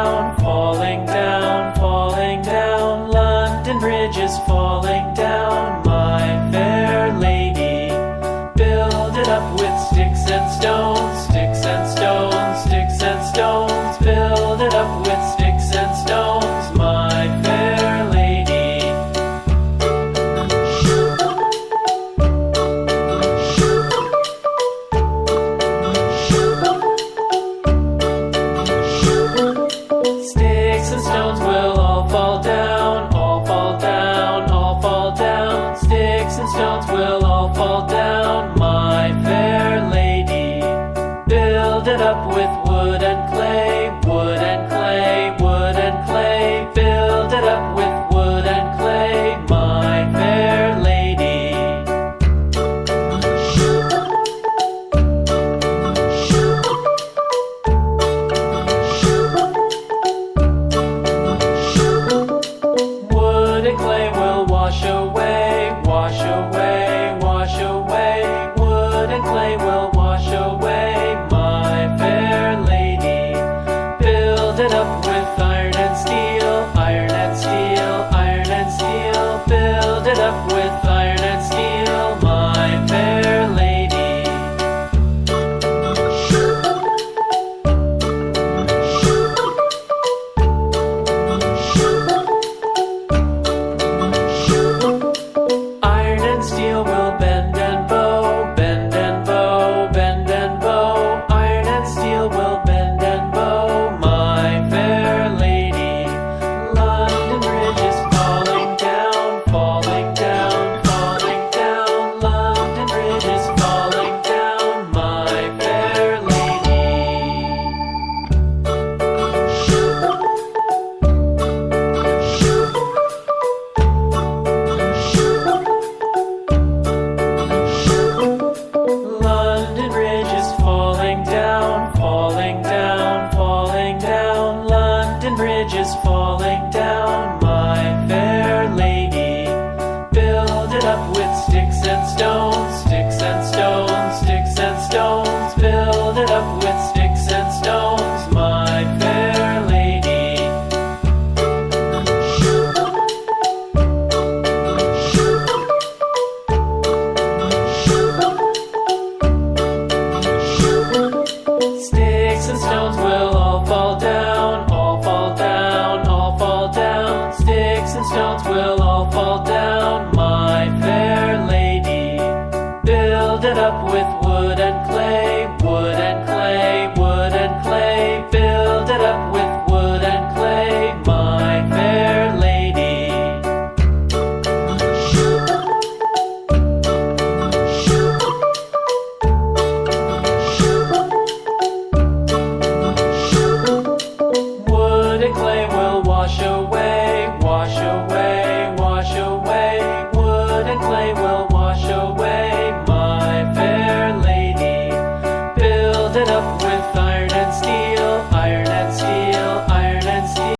down, falling down, falling down. London Bridge is falling down, my fair lady. Build it up with sticks and stones, sticks and stones, sticks and stones. Build it up with sticks and stones, my fair lady. Sticks and stones will all fall down, all fall down, all fall down. Sticks and stones will all fall down, my fair lady. Build it up with wood and clay, wood and clay, wood and clay. Build it up with wood and clay, my fair lady. Wood and clay will wash away, wash away, wash away. Wood and clay will wash away, my fair lady. Build it up with iron and steel, iron and steel, iron and steel. Build it up with iron and steel, my fair lady. Iron and steel will bend and bow, bend and bow, bend and bow. Iron and steel will bend and bow, my fair lady. London Bridge is falling down, falling down, falling down. London Bridge is falling down, my fair lady. London Bridge is falling down, falling down, falling down. London Bridge is falling down.